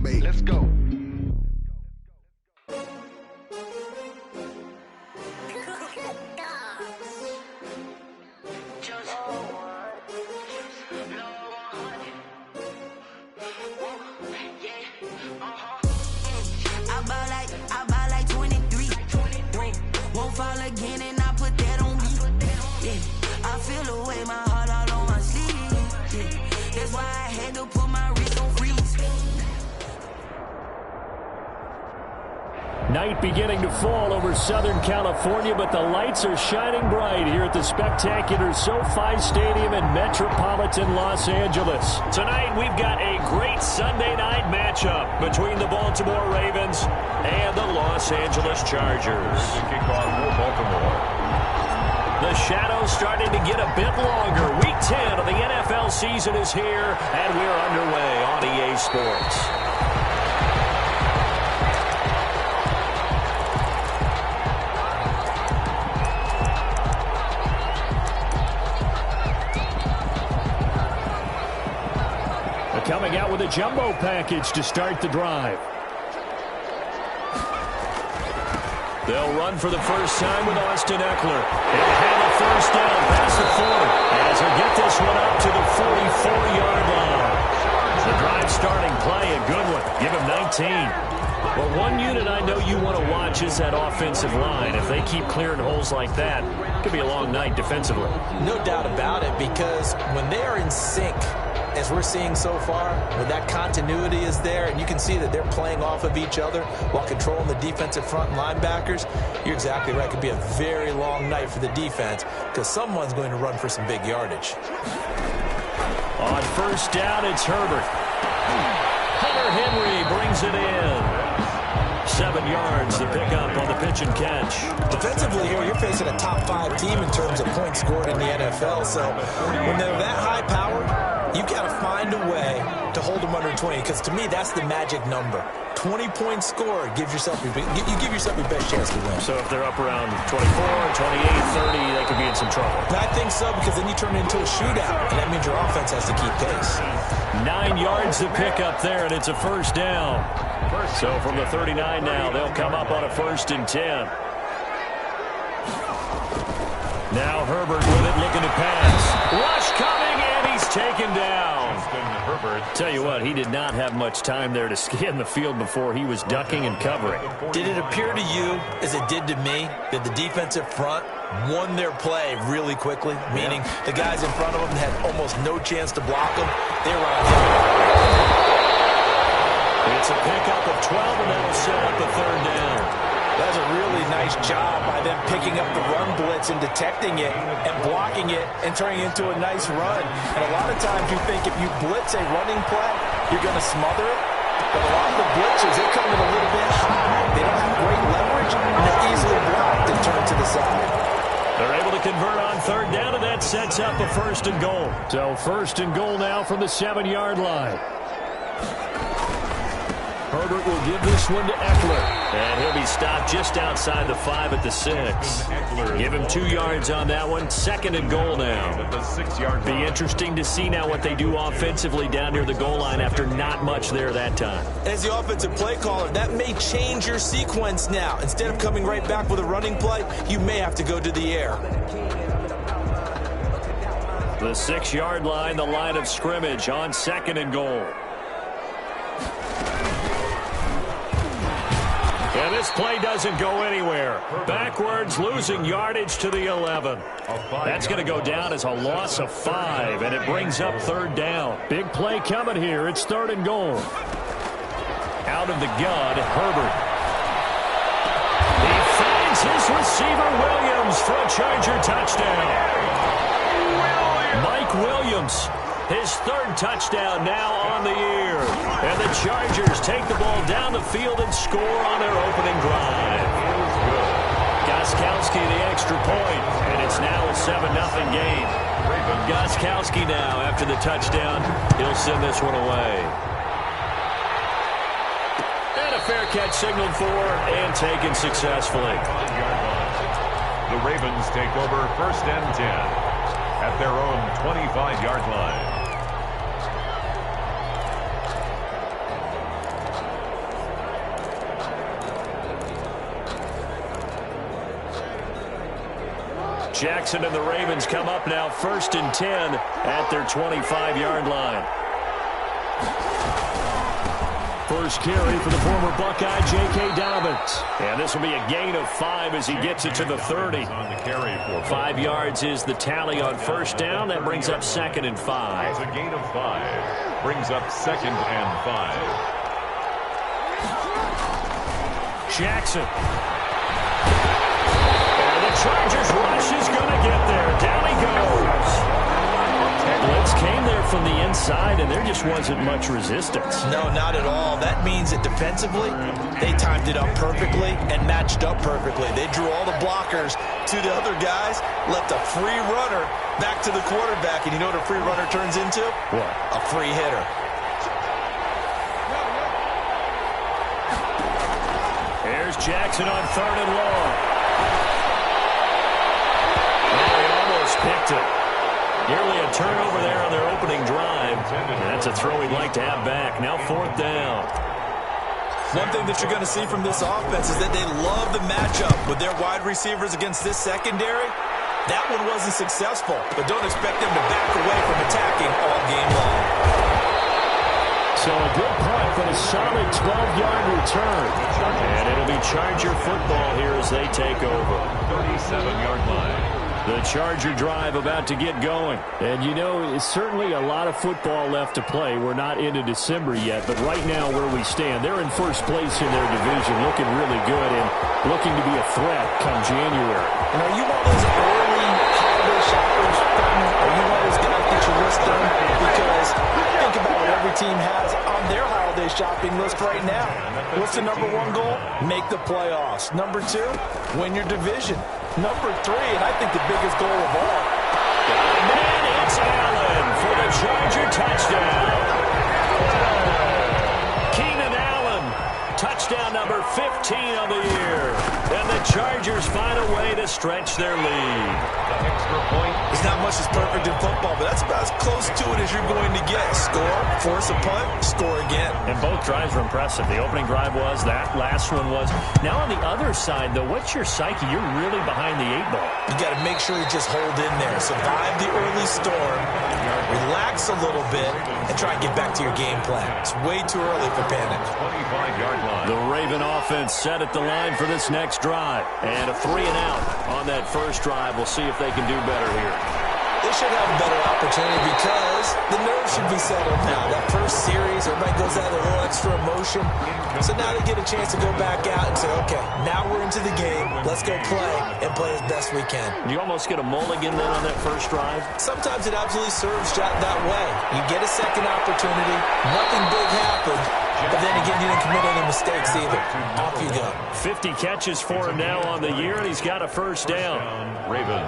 game bait. Let's go. I buy like 23. Won't fall again and I put that on me. Yeah, I feel the way, my heart all on my sleeve. Yeah, that's why I had to put my wrist on freeze. Night beginning to fall over Southern California, but the lights are shining bright here at the spectacular SoFi Stadium in metropolitan Los Angeles. Tonight, we've got a great Sunday night matchup between the Baltimore Ravens and the Los Angeles Chargers. The kickoff for Baltimore. The shadow's starting to get a bit longer. Week 10 of the NFL season is here, and we're underway on EA Sports. Coming out with a jumbo package to start the drive. They'll run for the first time with Austin Eckler. He'll have a first down past the 40 as he'll get this one up to the 44-yard line. The drive starting play, a good one. Give him 19. Well, one unit I know you want to watch is that offensive line. If they keep clearing holes like that, it could be a long night defensively. No doubt about it, because when they are in sync, as we're seeing so far, when that continuity is there and you can see that they're playing off of each other while controlling the defensive front and linebackers, you're exactly right. It could be a very long night for the defense because someone's going to run for some big yardage. On first down, it's Herbert. Hunter Henry brings it in. 7 yards, the pickup on the pitch and catch. Defensively here, you're facing a top 5 team in terms of points scored in the NFL. So when they're that high powered, you got to find a way to hold them under 20, because to me, that's the magic number. 20 points scored gives yourself you give yourself your best chance to win. So if they're up around 24, 28, 30, they could be in some trouble. And I think so, because then you turn it into a shootout, and that means your offense has to keep pace. 9 yards to pick up there, and it's a first down. So from the 39 now, they'll come up on a 1st and 10. Now Herbert with it, looking to pass. Rush coming, and he's taken down. Tell you what, he did not have much time there to scan the field before he was ducking and covering. Did it appear to you, as it did to me, that the defensive front won their play really quickly? Meaning the guys in front of them had almost no chance to block them. They were on him. It's a pickup of 12, and that'll set up a 3rd down. That's a really nice job by them picking up the run blitz and detecting it and blocking it and turning it into a nice run. And a lot of times you think if you blitz a running play, you're going to smother it. But a lot of the blitzers, they come in a little bit high. They don't have great leverage, and they're easily blocked and turned to the side. They're able to convert on 3rd down, and that sets up a 1st and goal. So 1st and goal now from the 7-yard line. Herbert will give this one to Eckler. And he'll be stopped just outside the 5 at the 6. Give him 2 yards on that one. 2nd and goal now. Be interesting to see now what they do offensively down near the goal line after not much there that time. As the offensive play caller, that may change your sequence now. Instead of coming right back with a running play, you may have to go to the air. The 6-yard line, the line of scrimmage on 2nd and goal. And this play doesn't go anywhere. Backwards, losing yardage to the 11. That's going to go down as a loss of 5, and it brings up 3rd down. Big play coming here. It's 3rd and goal. Out of the gun, Herbert. He finds his receiver, Williams, for a Charger touchdown. Mike Williams, his 3rd touchdown now on the year. And the Chargers take the ball down the field and score on their opening drive. Gostkowski the extra point, and it's now a 7-0 game. Gostkowski now, after the touchdown, he'll send this one away. And a fair catch signaled for and taken successfully. The Ravens take over 1st and 10 at their own 25-yard line. Jackson and the Ravens come up now 1st and 10 at their 25-yard line. First carry for the former Buckeye, J.K. Dobbins. And this will be a gain of 5 as he gets it to the 30. 5 yards is the tally on first down. That brings up 2nd and 5. It's a gain of 5. Brings up 2nd and 5. Jackson. And the Chargers rush is going to get there. Down he goes. Blitz came there from the inside, and there just wasn't much resistance. No, not at all. That means that defensively, they timed it up perfectly and matched up perfectly. They drew all the blockers to the other guys, left a free runner back to the quarterback, and you know what a free runner turns into? What? A free hitter. Here's Jackson on 3rd and long. Oh, he almost picked it. Nearly a turnover there on their opening drive. And that's a throw he'd like to have back. Now 4th down. One thing that you're going to see from this offense is that they love the matchup with their wide receivers against this secondary. That one wasn't successful, but don't expect them to back away from attacking all game long. So a good punt, but a solid 12-yard return. And it'll be Charger football here as they take over. 37-yard line. The Charger drive about to get going. And, you know, it's certainly a lot of football left to play. We're not into December yet, but right now where we stand, they're in first place in their division, looking really good and looking to be a threat come January. And are you one of those early holiday shoppers? Are you one of those guys that you list them? Because think about what every team has on their holiday shopping list right now. What's the number 1 goal? Make the playoffs. Number 2, win your division. Number 3, and I think the biggest goal of all. And it's Allen for the Charger touchdown. Keenan Allen, touchdown number 15 of the year. And the Chargers find a way to stretch their lead. The extra point. It's not much that's perfect in football, but that's about as close to it as you're going to get. Score, force a punt, score again. And both drives were impressive. The opening drive was, that last one was. Now on the other side, though, what's your psyche? You're really behind the 8 ball. You got to make sure you just hold in there. Survive the early storm, relax a little bit, and try and get back to your game plan. It's way too early for panic. 25-yard line. The Raven offense set at the line for this next drive. And a 3 and out on that first drive. We'll see if they can do better here. They should have a better opportunity because the nerves should be settled now. That first series, everybody goes out with a little extra emotion. So now they get a chance to go back out and say, okay, now we're into the game. Let's go play and play as best we can. You almost get a mulligan then on that first drive? Sometimes it absolutely serves that way. You get a second opportunity. Nothing big happened. But then again, you didn't commit any mistakes either. Off you go. 50 catches for him now on the year, and he's got a first down. Ravens.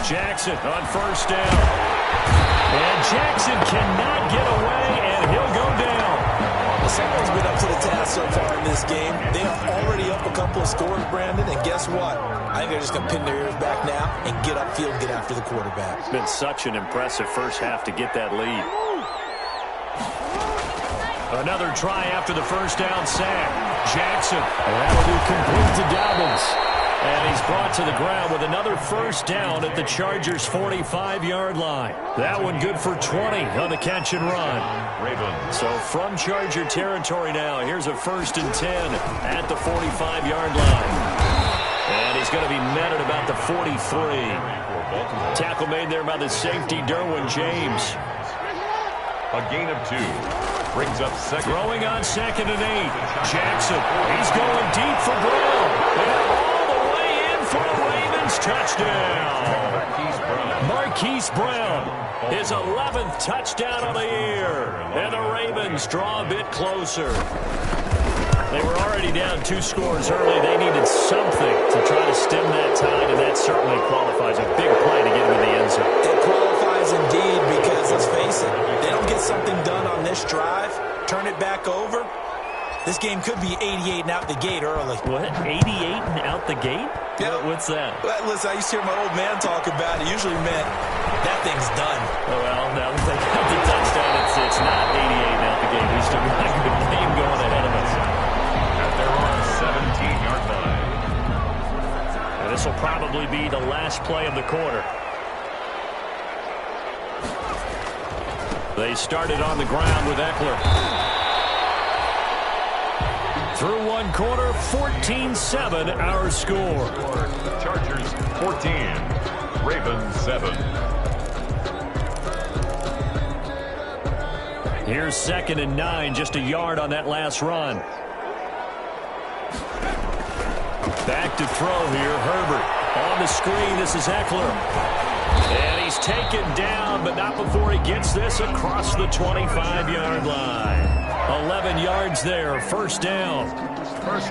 Jackson on first down. And Jackson cannot get away, and he'll go down. The Seahawks been up to the task so far in this game. They are already up a couple of scores, Brandon, and guess what? I think they're just going to pin their ears back now and get upfield and get after the quarterback. It's been such an impressive first half to get that lead. Another try after the first down sack. Jackson. That'll be complete to Dobbins. And he's brought to the ground with another first down at the Chargers' 45-yard line. That one good for 20 on the catch and run. Ravens. So from Charger territory now, here's a 1st and 10 at the 45-yard line. And he's going to be met at about the 43. Tackle made there by the safety, Derwin James. A gain of 2. Brings up second. Throwing on 2nd and 8. Jackson, he's going deep for Brown. And all the way in for a Ravens touchdown. Marquise Brown, his 11th touchdown of the year. And the Ravens draw a bit closer. They were already down 2 scores early. They needed something to try to stem that tide, and that certainly qualifies. A big play to get him in the end zone. It qualifies indeed because, let's face it, they don't get something done on this drive, turn it back over, This game could be 88 and out the gate early. What? 88 and out the gate? Yeah. What's that? Well, listen, I used to hear my old man talk about it. Usually meant that thing's done. Oh, well, now that they got the touchdown, it's not 88 and out the gate. We still got a good game going ahead of us. At their own 17-yard line. And this will probably be the last play of the quarter. They started on the ground with Eckler. Through one quarter, 14-7 our score. Chargers 14, Ravens 7. Here's 2nd and 9, just a yard on that last run. Back to throw here, Herbert. On the screen, this is Eckler. And he's taken down, but not before he gets this across the 25-yard line. 11 yards there, first down.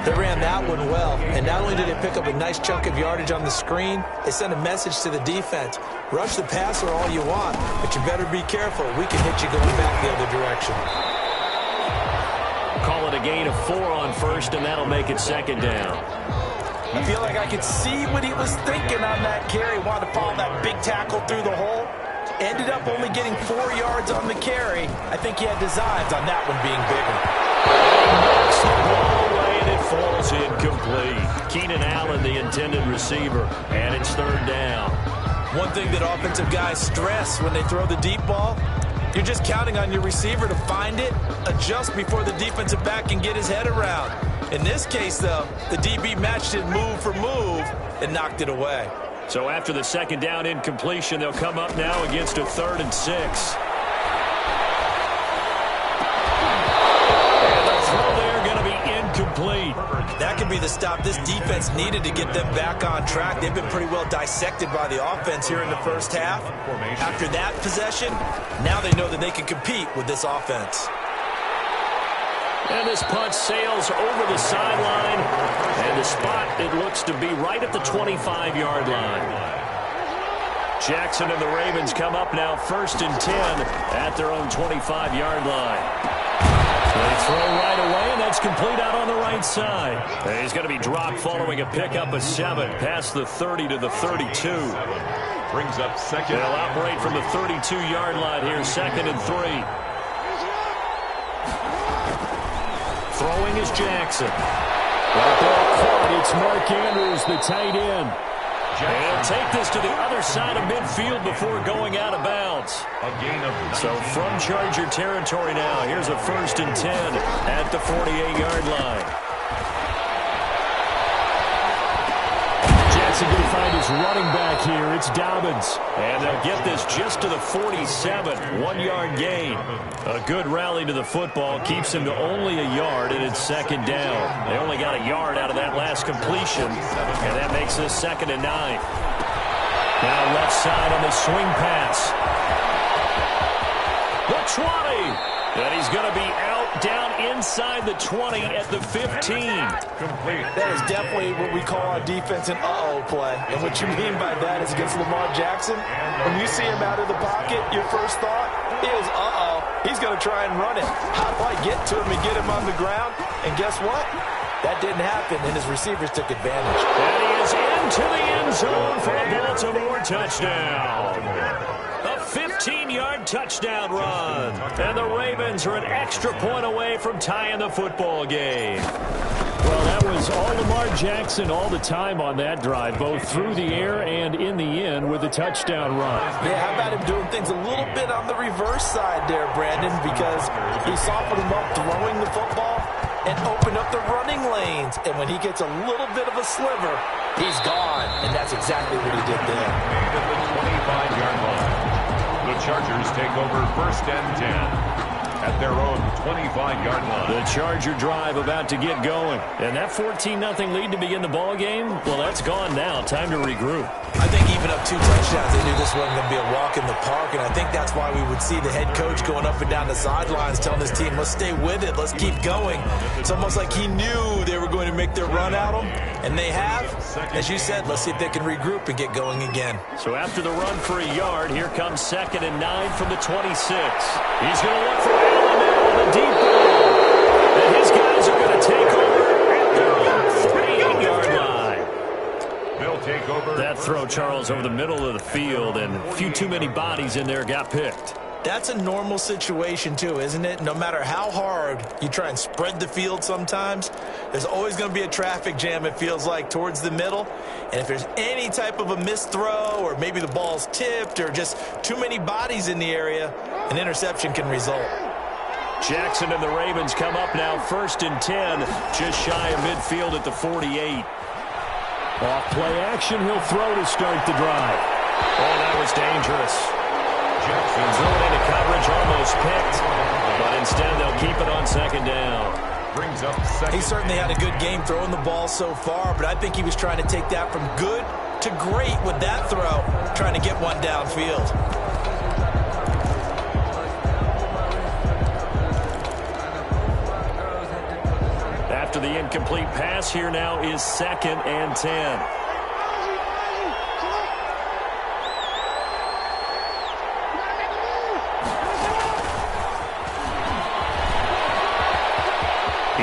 They ran that one well, and not only did they pick up a nice chunk of yardage on the screen, they sent a message to the defense. Rush the passer all you want, but you better be careful. We can hit you going back the other direction. Call it a gain of 4 on first, and that'll make it 2nd down. I feel like I could see what he was thinking on that carry. Wanted to follow that big tackle through the hole. Ended up only getting 4 yards on the carry. I think he had designs on that one being bigger. Knocks the ball away, and it falls incomplete. Keenan Allen, the intended receiver, and it's 3rd down. One thing that offensive guys stress when they throw the deep ball, you're just counting on your receiver to find it, adjust before the defensive back can get his head around. In this case, though, the DB matched it move for move and knocked it away. So after the 2nd down incompletion, they'll come up now against a 3rd and 6. And the throw there going to be incomplete. That could be the stop this defense needed to get them back on track. They've been pretty well dissected by the offense here in the first half. After that possession, now they know that they can compete with this offense. And this punt sails over the sideline. And the spot, it looks to be right at the 25-yard line. Jackson and the Ravens come up now 1st and 10 at their own 25-yard line. They throw right away, and that's complete out on the right side. And he's going to be dropped following a pickup of 7 past the 30 to the 32. Brings up 2nd. They'll operate from the 32-yard line here, 2nd and 3. Throwing is Jackson. That ball caught. It's Mark Andrews, the tight end. And he'll take this to the other side of midfield before going out of bounds. A gain of 19. So from Charger territory now, here's a 1st and 10 at the 48-yard line. Jackson going to find his running back here. It's Dobbins. And they'll get this just to the 47. 1-yard gain. A good rally to the football. Keeps him to only a yard, and it's 2nd down. They only got a yard out of that last completion. And that makes this 2nd and 9. Now left side on the swing pass. The 20. And he's going to be out down inside the 20 at the 15. Complete. That is definitely what we call our defense an uh-oh play. And what you mean by that is against Lamar Jackson, when you see him out of the pocket, your first thought is, uh-oh, he's going to try and run it. How do I get to him and get him on the ground? And guess what? That didn't happen, and his receivers took advantage. And he is into the end zone for a Baltimore touchdown. A 15-yard touchdown run. And the Ravens are an extra point away from tying the football game. Well, that was all Lamar Jackson all the time on that drive, both through the air and in the end with a touchdown run. Yeah, how about him doing things a little bit on the reverse side there, Brandon, because he softened him up throwing the football and opened up the running lanes. And when he gets a little bit of a sliver, he's gone. And that's exactly what he did there. Made at the 25-yard line. The Chargers take over 1st and 10 at their own 25-yard line. The Charger drive about to get going. And that 14-0 lead to begin the ball game, well, that's gone now. Time to regroup. I think even up 2 touchdowns, they knew this wasn't going to be a walk in the park, and I think that's why we would see the head coach going up and down the sidelines telling his team, let's stay with it, let's keep going. It's almost like he knew they were going to make their run at him, and they have. As you said, let's see if they can regroup and get going again. So after the run for a yard, here comes 2nd and 9 from the 26. He's going to look for Allen now on the deep ball. And his guys are going throw, Charles, over the middle of the field, and a few too many bodies in there got picked. That's a normal situation, too, isn't it? No matter how hard you try and spread the field sometimes, there's always going to be a traffic jam, it feels like, towards the middle. And if there's any type of a missed throw or maybe the ball's tipped or just too many bodies in the area, an interception can result. Jackson and the Ravens come up now 1st and 10, just shy of midfield at the 48. Off play action, he'll throw to start the drive. Oh, that was dangerous. Jackson threw it into coverage, almost picked, but instead they'll keep it on 2nd down. Brings up 2nd. He certainly had a good game throwing the ball so far, but I think he was trying to take that from good to great with that throw, trying to get one downfield. After the incomplete pass, here now is 2nd and 10.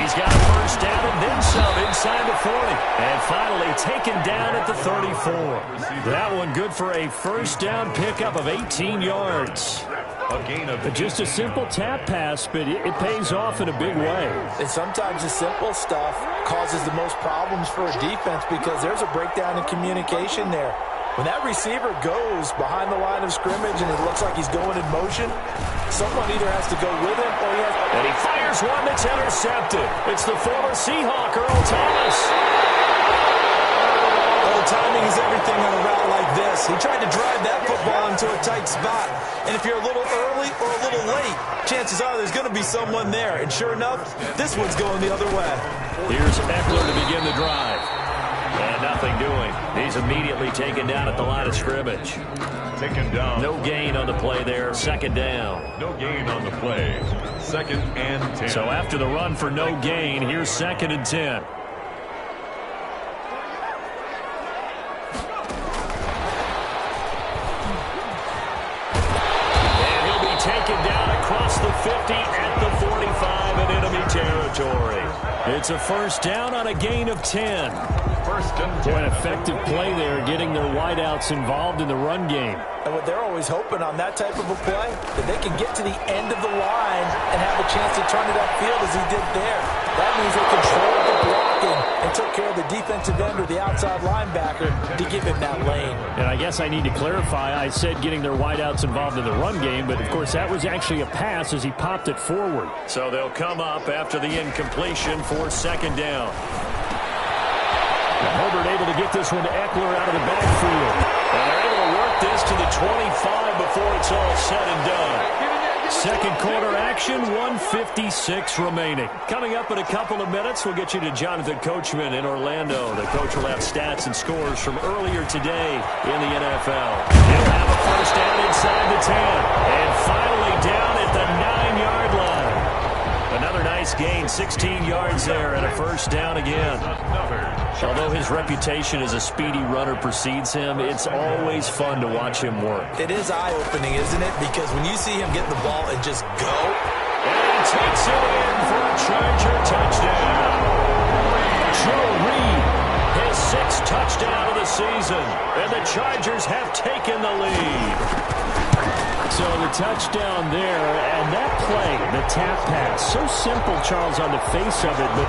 He's got a 1st down and then some inside the 40. And finally taken down at the 34. That one good for a 1st down pickup of 18 yards. A gain of Just a simple tap pass, but it pays off in a big way. And sometimes the simple stuff causes the most problems for a defense because there's a breakdown in communication there. When that receiver goes behind the line of scrimmage and it looks like he's going in motion, someone either has to go with him or he has to... And he fires one that's intercepted. It's the former Seahawk, Earl Thomas. Oh, timing is everything on a route like this. He tried to drive that football into a tight spot. And if you're a little early or a little late, chances are there's going to be someone there. And sure enough, this one's going the other way. Here's Eckler to begin the drive. And nothing doing. He's immediately taken down at the line of scrimmage. taken down. No gain on the play there. 2nd down. No gain on the play. 2nd and 10. So after the run for no gain, here's 2nd and 10. And he'll be taken down across the 50 at the 45 in enemy territory. It's a 1st down on a gain of 10. 1st and 10. An effective play there, getting their wideouts involved in the run game. And what they're always hoping on that type of a play, that they can get to the end of the line and have a chance to turn it upfield as he did there. That means they controlled the blocking and took care of the defensive end or the outside linebacker to give him that lane. And I guess I need to clarify, I said getting their wideouts involved in the run game, but of course that was actually a pass as he popped it forward. So they'll come up after the incompletion for 2nd down. Herbert able to get this one to Eckler out of the backfield. And they're able to work this to the 25 before it's all said and done. 2nd quarter action, 1:56 remaining. Coming up in a couple of minutes, we'll get you to Jonathan Coachman in Orlando. The coach will have stats and scores from earlier today in the NFL. He'll have a 1st down inside the 10. And finally down at the 9-yard line. Another nice gain, 16 yards there, and a 1st down again. Although his reputation as a speedy runner precedes him, it's always fun to watch him work. It is eye-opening, isn't it? Because when you see him get the ball and just go. And he takes it in for a Charger touchdown. Joe Reed, his 6th touchdown of the season, and the Chargers have taken the lead. So the touchdown there, and that play, the tap pass, so simple, Charles, on the face of it, but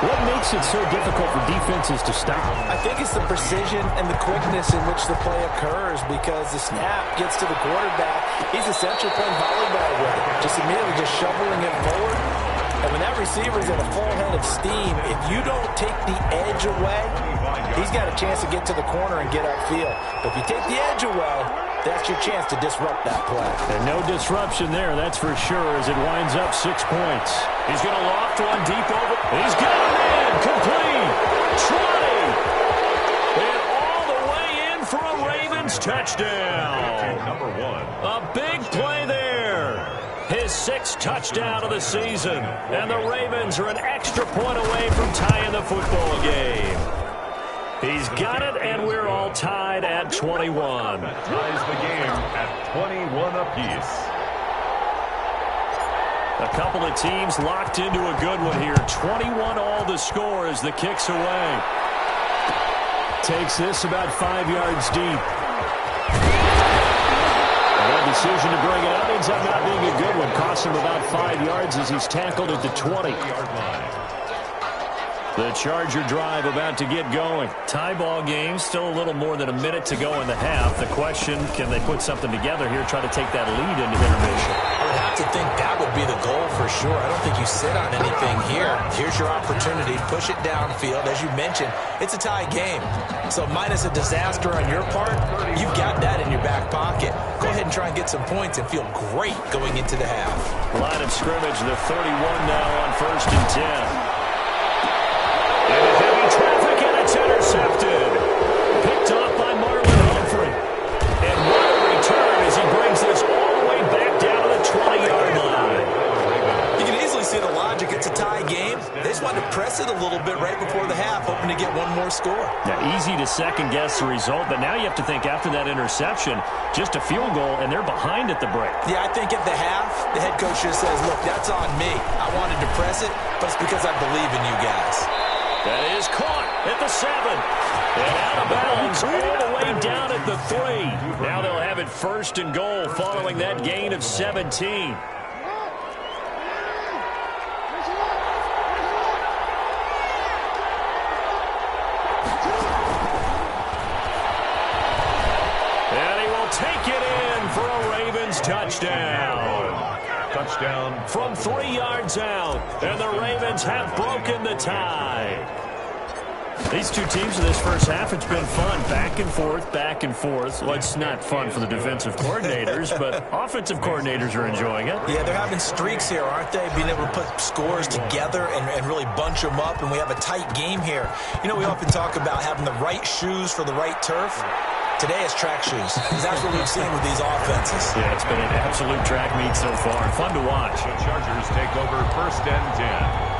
what makes it so difficult for defenses to stop? I think it's the precision and the quickness in which the play occurs because the snap gets to the quarterback. He's essentially playing volleyball with it, just immediately just shoveling it forward. And when that receiver is at a full head of steam, if you don't take the edge away, he's got a chance to get to the corner and get upfield. But if you take the edge away, that's your chance to disrupt that play. And no disruption there, that's for sure, as it winds up 6 points. He's going to loft one deep over. He's got it in, complete, 20. And all the way in for a Ravens touchdown. Number 1. A big play there. His 6th touchdown of the season. And the Ravens are an extra point away from tying the football game. He's got it, and we're all tied at 21. That ties the game at 21 apiece. A couple of teams locked into a good one here. 21 all the score as the kick's away. Takes this about 5 yards deep. That decision to bring it up ends up not being a good one. Costs him about 5 yards as he's tackled at the 20-yard line. The Charger drive about to get going. Tie ball game, still a little more than a minute to go in the half. The question, can they put something together here, try to take that lead into intermission? I would have to think that would be the goal for sure. I don't think you sit on anything here. Here's your opportunity. Push it downfield. As you mentioned, it's a tie game. So minus a disaster on your part, you've got that in your back pocket. Go ahead and try and get some points and feel great going into the half. Line of scrimmage, the 31 now on 1st and 10. And a heavy traffic, and it's intercepted. Picked off by Marlon Humphrey. And what a return as he brings this all the way back down to the 20-yard line. You can easily see the logic. It's a tie game. They just wanted to press it a little bit right before the half, hoping to get one more score. Now, easy to second-guess the result, but now you have to think after that interception, just a field goal, and they're behind at the break. Yeah, I think at the half, the head coach just says, look, that's on me. I wanted to press it, but it's because I believe in you guys. That is caught at the 7. And out of bounds all the way down at the 3. Now they'll have it 1st and goal following that gain of 17. And he will take it in for a Ravens touchdown. Touchdown. From 3 yards out, and the Ravens have broken the tie. These two teams in this first half, it's been fun. Back and forth, back and forth. Well, it's not fun for the defensive coordinators, but offensive coordinators are enjoying it. Yeah, they're having streaks here, aren't they? Being able to put scores together and really bunch them up, and we have a tight game here. You know, we often talk about having the right shoes for the right turf. Today is track shoes, because that's what we've seen with these offenses. Yeah, it's been an absolute track meet so far. Fun to watch. The Chargers take over 1st and 10.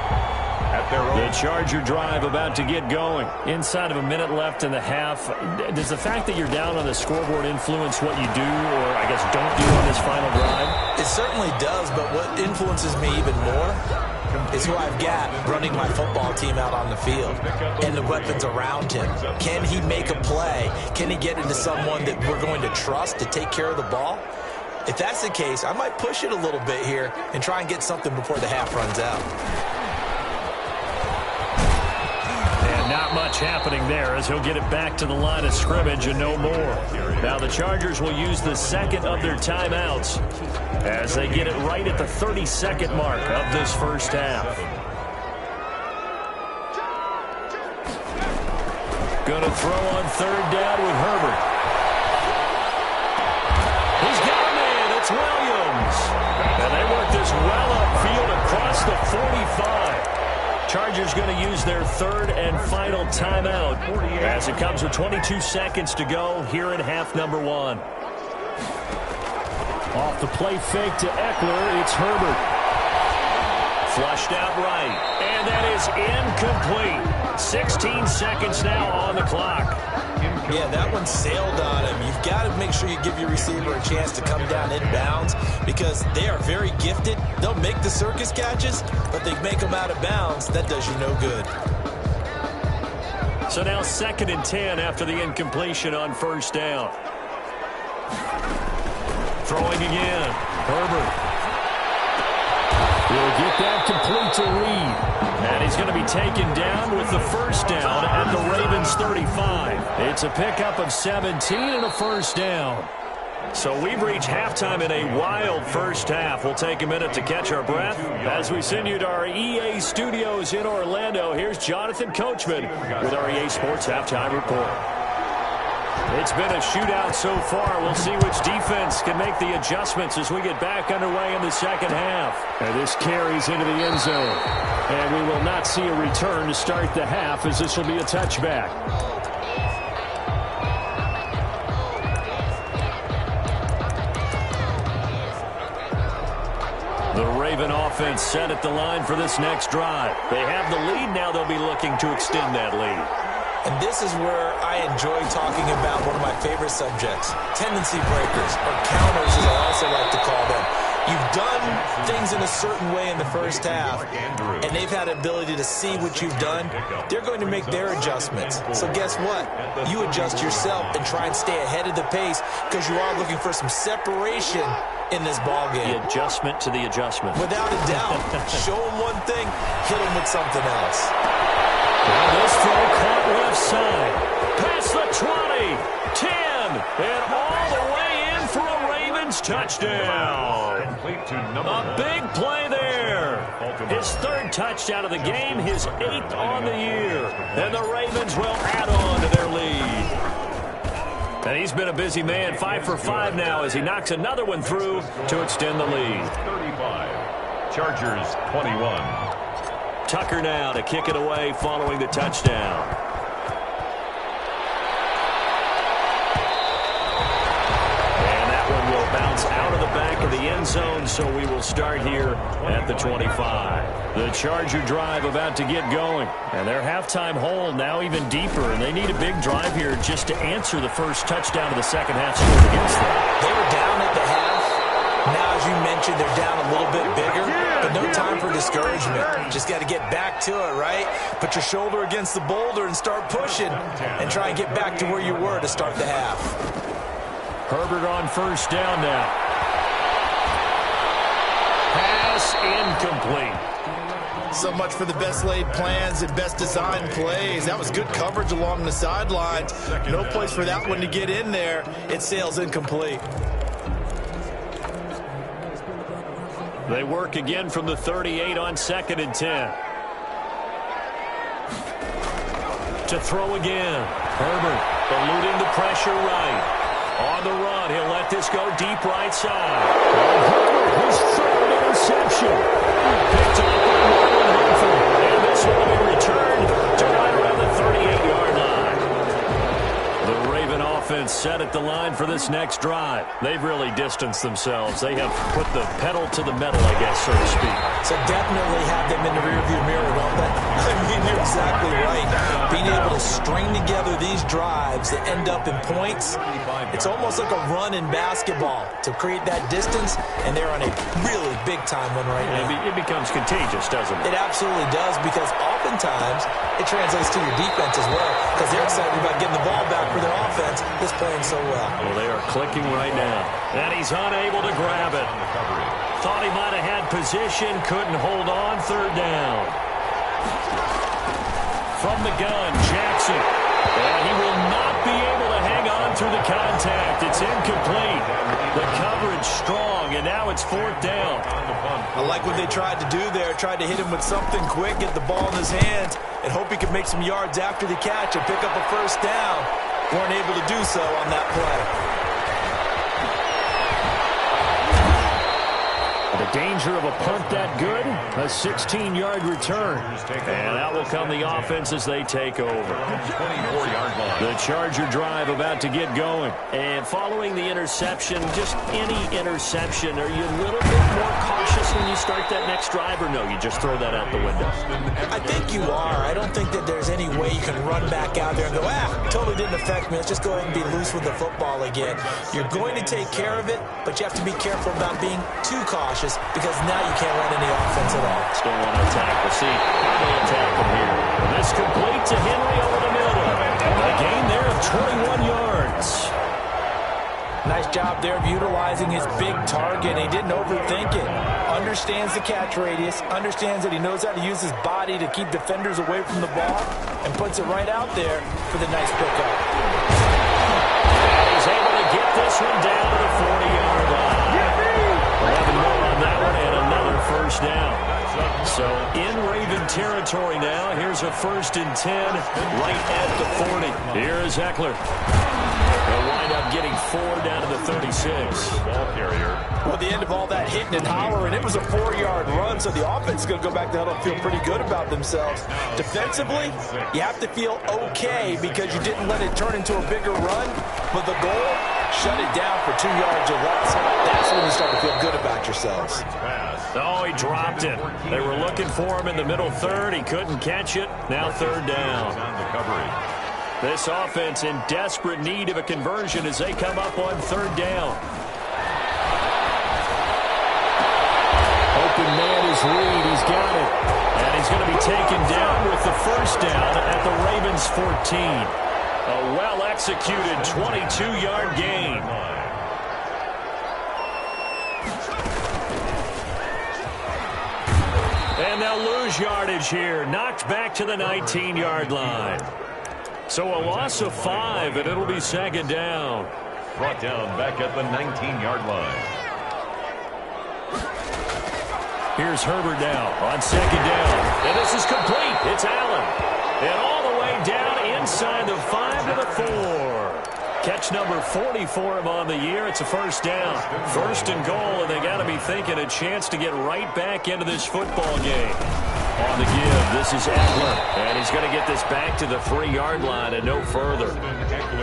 At their own. The Charger drive about to get going. Inside of a minute left in the half. Does the fact that you're down on the scoreboard influence what you do, or I guess don't do on this final drive? It certainly does, but what influences me even more is who I've got running my football team out on the field and the weapons around him. Can he make a play? Can he get into someone that we're going to trust to take care of the ball? If that's the case, I might push it a little bit here and try and get something before the half runs out. And not much happening there as he'll get it back to the line of scrimmage and no more. Now the Chargers will use the second of their timeouts as they get it right at the 32nd mark of this first half. Going to throw on 3rd down with Herbert. He's got a man. It's Williams. And they work this well upfield across the 45. Chargers going to use their 3rd and final timeout as it comes with 22 seconds to go here in half number 1. Off the play fake to Eckler, it's Herbert. Flushed out right, and that is incomplete. 16 seconds now on the clock. Yeah, that one sailed on him. You've got to make sure you give your receiver a chance to come down inbounds because they are very gifted. They'll make the circus catches, but they make them out of bounds. That does you no good. So now 2nd and 10 after the incompletion on 1st down. Throwing again. Herbert. He'll get that complete to Reed. And he's going to be taken down with the 1st down at the Ravens 35. It's a pickup of 17 and a 1st down. So we've reached halftime in a wild first half. We'll take a minute to catch our breath as we send you to our EA studios in Orlando. Here's Jonathan Coachman with our EA Sports Halftime Report. It's been a shootout so far. We'll see which defense can make the adjustments as we get back underway in the second half. And this carries into the end zone. And we will not see a return to start the half as this will be a touchback. The Raven offense set at the line for this next drive. They have the lead. Now they'll be looking to extend that lead. And this is where I enjoy talking about one of my favorite subjects, tendency breakers, or counters as I also like to call them. You've done things in a certain way in the first half, and they've had the ability to see what you've done. They're going to make their adjustments. So guess what? You adjust yourself and try and stay ahead of the pace because you are looking for some separation in this ball game. The adjustment to the adjustment. Without a doubt. Show them one thing, hit them with something else. And this throw caught left side. Past the 20, 10, and all the way in for a Ravens touchdown. A big play there. His third touchdown of the game, his 8th on the year. And the Ravens will add on to their lead. And he's been a busy man, 5 for 5 now as he knocks another one through to extend the lead. 35, Chargers 21. Tucker now to kick it away following the touchdown. And that one will bounce out of the back of the end zone, so we will start here at the 25. The Charger drive about to get going. And their halftime hole now even deeper, and they need a big drive here just to answer the first touchdown of the second half scored against them. They were down at the half. Now, as you mentioned, they're down a little bit bigger, but no time for discouragement. Just got to get back to it, right? Put your shoulder against the boulder and start pushing and try and get back to where you were to start the half. Herbert on first down now. Pass incomplete. So much for the best laid plans and best designed plays. That was good coverage along the sidelines. No place for that one to get in there. It sails incomplete. They work again from the 38 on 2nd and 10. To throw again. Herbert eluding the pressure right. On the run, he'll let this go deep right side. Herbert, his third interception. Picked up by Marlon Humphrey. And this one will be returned to right around the 38-yard line. The Raven offense set at the line for this next drive. They've really distanced themselves. They have put the pedal to the metal, I guess, so to speak. So definitely have them in the rearview mirror, don't they? I mean, you're exactly right. Being able to string together these drives that end up in points, it's almost like a run in basketball to create that distance, and they're on a really big-time one right now. It becomes contagious, doesn't it? It absolutely does, because oftentimes it translates to your defense as well, because they're excited about getting the ball back for their offense that's playing so well. Well, they are clicking right now. And he's unable to grab it. Thought he might have had position, couldn't hold on, third down. From the gun, Jackson. And he will not be able to hang on through the contact. It's incomplete. The coverage strong, and now it's 4th down. I like what they tried to do there. Tried to hit him with something quick, get the ball in his hands, and hope he could make some yards after the catch and pick up a first down. Weren't able to do so on that play. The danger of a punt that good, a 16-yard return. And that will come the offense as they take over. 24-yard line. The Charger drive about to get going. And following the interception, just any interception, are you a little bit more cautious when you start that next drive, or no, you just throw that out the window? I think you are. I don't think that there's any way you can run back out there and go, totally didn't affect me. Let's just go ahead and be loose with the football again. You're going to take care of it, but you have to be careful about being too cautious, because now you can't run any offense at all. Still want to attack. We'll see how they attack from here. This complete to Henry over the middle. A gain there of 21 yards. Nice job there of utilizing his big target. He didn't overthink it. Understands the catch radius. Understands that he knows how to use his body to keep defenders away from the ball, and puts it right out there for the nice pickup. And he's able to get this one down to the 40-yard line. 11 more on that one, and another first down. So in Raven territory now. Here's a 1st and 10 right at the 40. Here's Eckler. They'll wind up getting 4 down to the 36. Ball carrier. Well, the end of all that hitting and hollering, it was a 4-yard run, so the offense is going to go back to huddle and feel pretty good about themselves. Defensively, you have to feel okay because you didn't let it turn into a bigger run, but the goal, shut it down for 2 yards or less. That's when you start to feel good about yourselves. Oh, he dropped it. They were looking for him in the middle third. He couldn't catch it. Now 3rd down. This offense in desperate need of a conversion as they come up on 3rd down. open man is Reed. He's got it. And he's going to be taken down with the first down at the Ravens 14. A well-executed 22-yard gain. And they'll lose yardage here. Knocked back to the 19-yard line. So a loss of 5, and it'll be second down. Brought down back at the 19-yard line. Here's Herbert now on second down. And this is complete. It's Allen. And all the way down inside the 5 to the 4. Catch number 40 for him on the year. It's a first down. First and goal, and they got to be thinking a chance to get right back into this football game. On the give, this is Eckler. And he's going to get this back to the 3-yard line and no further.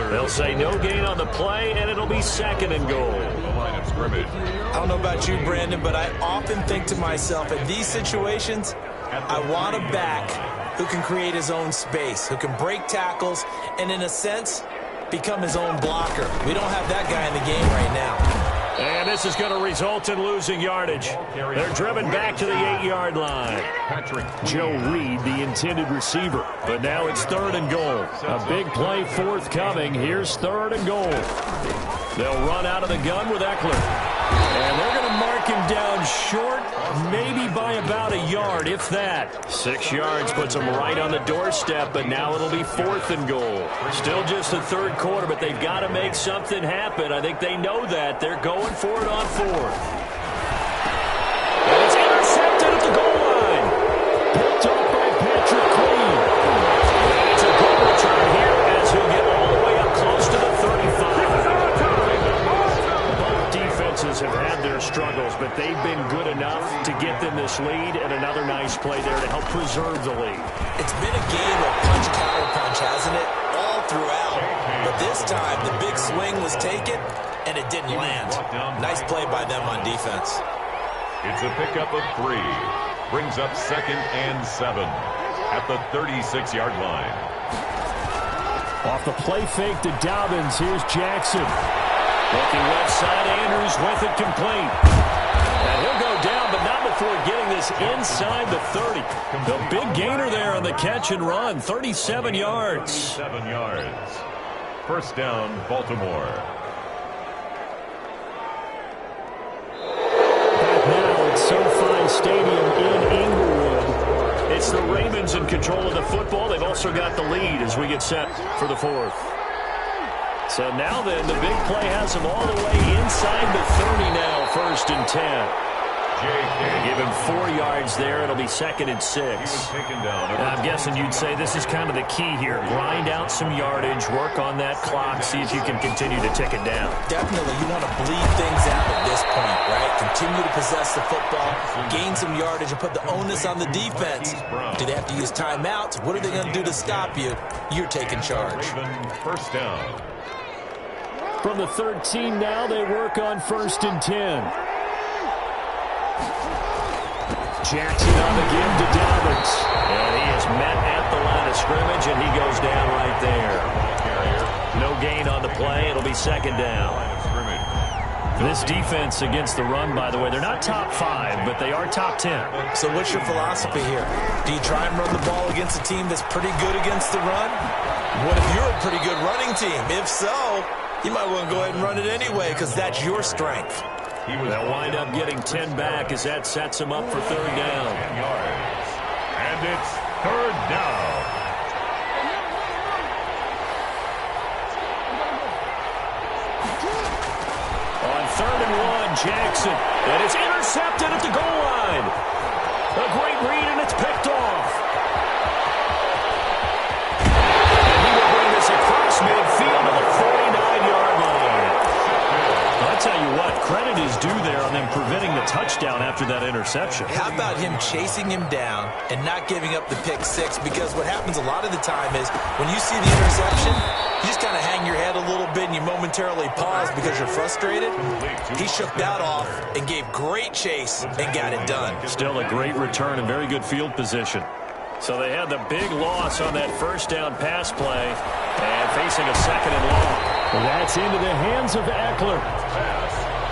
They'll say no gain on the play, and it'll be second and goal. The line of scrimmage. I don't know about you, Brandon, but I often think to myself, in these situations, I want a back who can create his own space, who can break tackles, and in a sense, become his own blocker. We don't have that guy in the game right now. And this is going to result in losing yardage. They're driven back to the 8-yard line. Joe Reed, the intended receiver. But now it's third and goal. A big play forthcoming. Here's third and goal. They'll run out of the gun with Eckler. And they're going to mark him down short, maybe by about a yard, if that. 6 yards puts him right on the doorstep, but now it'll be fourth and goal. Still just the third quarter, but they've got to make something happen. I think they know that. They're going for it on fourth. And it's intercepted at the goal line. Picked up by Patrick Queen. And it's a good return here as he'll get all the way up close to the 35. Have had their struggles, but they've been good enough to get them this lead, and another nice play there to help preserve the lead. It's been a game of punch, counter punch, hasn't it? All throughout. But this time, the big swing was taken, and it didn't land. Nice play by them on defense. It's a pickup of 3. Brings up second and 7 at the 36-yard line. Off the play fake to Dobbins, here's Jackson. Looking left side, Andrews with it complete. And he'll go down, but not before getting this inside the 30. The big gainer there on the catch and run, 37 yards. 7 yards. First down, Baltimore. Back now at SoFi Stadium in Inglewood. It's the Ravens in control of the football. They've also got the lead as we get set for the fourth. So now then, the big play has him all the way inside the 30 now, first and 10. Give him 4 yards there. It'll be second and 6. And I'm guessing you'd say this is kind of the key here. Grind out some yardage, work on that clock, see if you can continue to tick it down. Definitely, you want to bleed things out at this point, right? Continue to possess the football, gain some yardage, and put the onus on the defense. Do they have to use timeouts? What are they going to do to stop you? You're taking charge. First down. From the 13 now, they work on first and 10. Jackson on the give to Dobbins. And he is met at the line of scrimmage, and he goes down right there. No gain on the play. It'll be second down. This defense against the run, by the way, they're not top 5, but they are top 10. So what's your philosophy here? Do you try and run the ball against a team that's pretty good against the run? What if you're a pretty good running team? If so, you might want to go ahead and run it anyway because that's your strength. They'll wind up getting 10 back as that sets him up for third down. 10 yards. And it's third down. On third and 1, Jackson. And it's intercepted at the goal line. A great read, and it's picked off. And he will bring this across midfield to the 49-yard line. I'll tell you what, credit is due there on them preventing the touchdown after that interception. How about him chasing him down and not giving up the pick 6? Because what happens a lot of the time is when you see the interception, you just kind of hang your head a little bit and you momentarily pause because you're frustrated. He shook that off and gave great chase and got it done. Still a great return and very good field position. So they had the big loss on that first down pass play and facing a second and long. Well, that's into the hands of Eckler.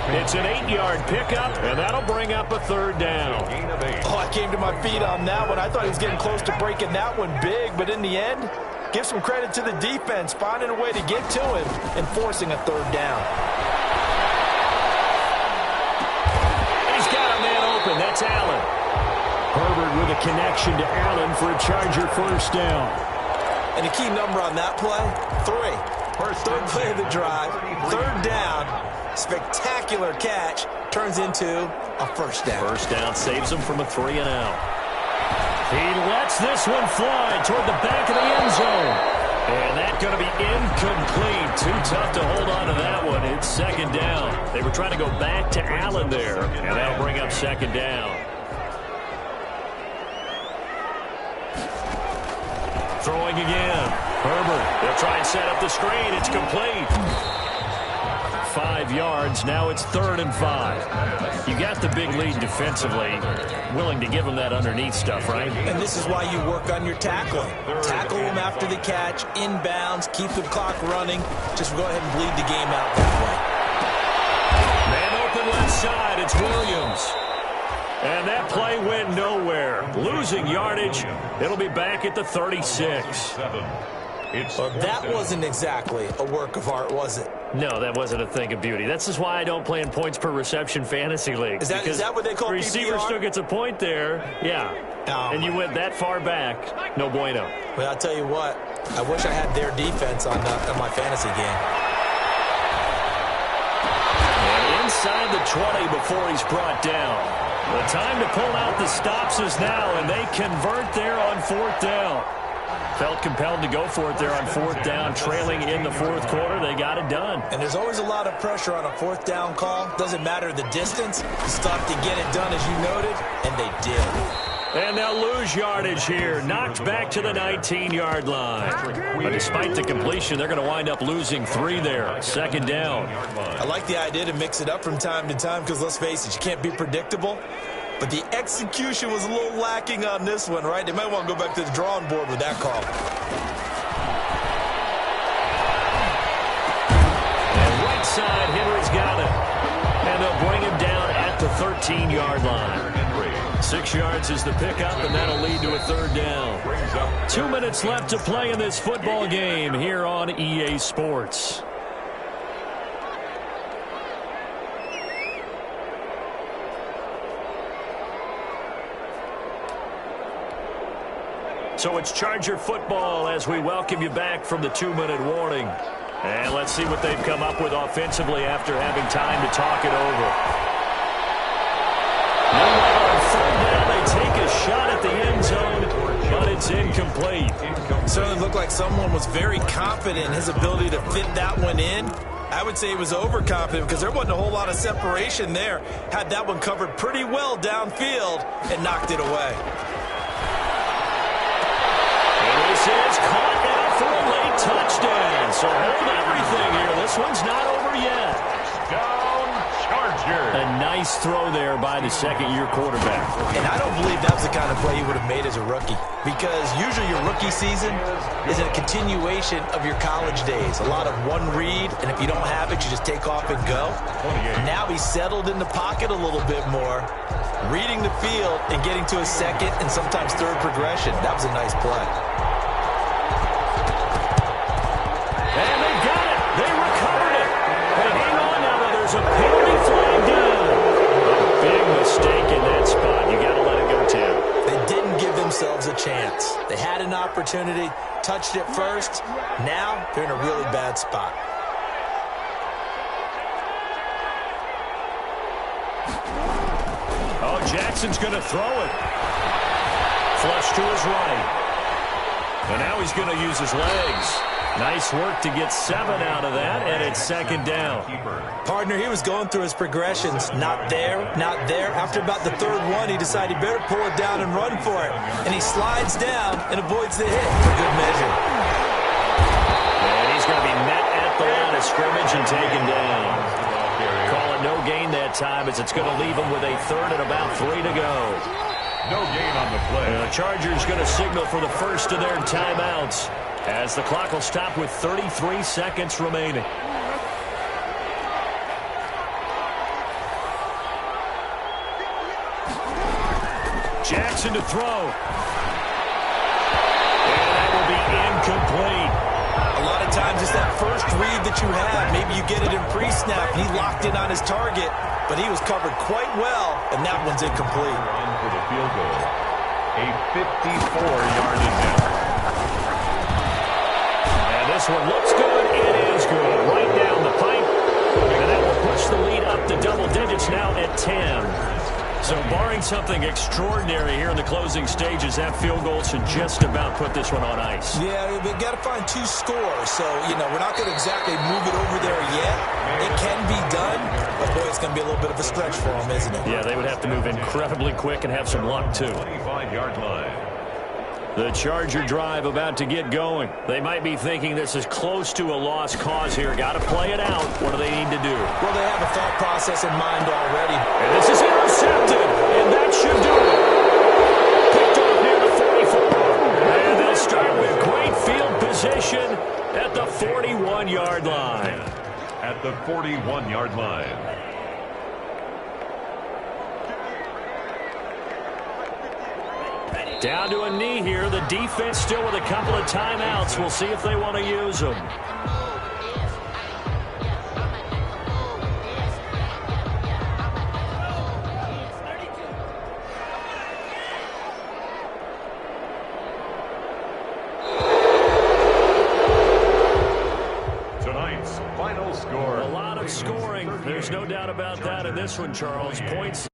It's an 8-yard pickup, and that'll bring up a third down. Oh, I came to my feet on that one. I thought he was getting close to breaking that one big, but in the end, give some credit to the defense, finding a way to get to him and forcing a third down. He's got a man open. That's Allen. Herbert with a connection to Allen for a Charger first down. And the key number on that play, 3. Third play of the drive, third down, spectacular catch, turns into a first down. First down saves him from a 3-and-out. He lets this one fly toward the back of the end zone. And that's going to be incomplete. Too tough to hold on to that one. It's second down. They were trying to go back to Allen there, and that'll bring up second down. Throwing again. Herbert. They'll try and set up the screen. It's complete. 5 yards. Now it's 3rd and 5. You got the big lead defensively. Willing to give them that underneath stuff, right? And this is why you work on your tackling. Tackle them after the catch, inbounds, keep the clock running. Just go ahead and bleed the game out that way. Man open left side. It's Williams. And that play went nowhere. Losing yardage. It'll be back at the 36. Well, that wasn't exactly a work of art, was it? No, that wasn't a thing of beauty. That's just why I don't play in points per reception fantasy leagues. Is that what they call PPR? Receiver still gets a point there. Yeah. Oh, and you went that far back. No bueno. Well, I'll tell you what. I wish I had their defense on my fantasy game. And inside the 20 before he's brought down. The time to pull out the stops is now, and they convert there on 4th down. Felt compelled to go for it there on 4th down, trailing in the 4th quarter. They got it done. And there's always a lot of pressure on a 4th down call. Doesn't matter the distance. You still have to get it done, as you noted, and they did. And they'll lose yardage here. Knocked back to the 19-yard line. But despite the completion, they're going to wind up losing 3 there. 2nd down. I like the idea to mix it up from time to time because, let's face it, you can't be predictable. But the execution was a little lacking on this one, right? They might want to go back to the drawing board with that call. And right side, Henry's got it. And they'll bring him down at the 13-yard line. 6 yards is the pickup, and that'll lead to a 3rd down. 2 minutes left to play in this football game here on EA Sports. So it's Charger football as we welcome you back from the 2-minute warning. And let's see what they've come up with offensively after having time to talk it over. Meanwhile, on 3rd down, they take a shot at the end zone, but it's incomplete. Certainly looked like someone was very confident in his ability to fit that one in. I would say he was overconfident because there wasn't a whole lot of separation there. Had that one covered pretty well downfield and knocked it away. This is caught now for a late touchdown. So hold everything here. This one's not over yet. Down Charger. A nice throw there by the second-year quarterback. And I don't believe that was the kind of play he would have made as a rookie because usually your rookie season is a continuation of your college days. A lot of one read, and if you don't have it, you just take off and go. Now he's settled in the pocket a little bit more, reading the field and getting to a second and sometimes third progression. That was a nice play. And they got it. They recovered it. Hey, hang on now, though. There's a penalty flag down. A big mistake in that spot. You got to let it go, Tim. They didn't give themselves a chance. They had an opportunity, touched it first. Now they're in a really bad spot. Oh, Jackson's going to throw it. Flush to his right. And now he's going to use his legs. Nice work to get 7 out of that, and it's 2nd down. Partner, he was going through his progressions. Not there, not there. After about the 3rd one, he decided he better pull it down and run for it. And he slides down and avoids the hit for good measure. And he's going to be met at the line of scrimmage and taken down. Call it no gain that time as it's going to leave him with a 3rd and about 3 to go. No gain on the play. And the Chargers going to signal for the first of their timeouts as the clock will stop with 33 seconds remaining. motion to throw. And that will be incomplete. A lot of times it's that first read that you have. Maybe you get it in pre-snap. He locked in on his target, but he was covered quite well, and that one's incomplete. Run for the field goal. A 54-yard attempt. And this one looks good. It is good. Right down the pipe. And that will push the lead up to double digits now at 10. So barring something extraordinary here in the closing stages, that field goal should just about put this one on ice. Yeah, we've got to find 2 scores. So, we're not going to exactly move it over there yet. It can be done, but, boy, it's going to be a little bit of a stretch for them, isn't it? Yeah, they would have to move incredibly quick and have some luck, too. 25-yard line. The Charger drive about to get going. They might be thinking this is close to a lost cause here. Got to play it out. What do they need to do? Well, they have a thought process in mind already. And this is intercepted, and that should do it. Picked off near the 44. And they'll start with great field position at the 41-yard line. At the 41-yard line. Down to a knee here. The defense still with a couple of timeouts. We'll see if they want to use them. Tonight's final score. A lot of scoring. There's no doubt about that in this one, Charles. Points.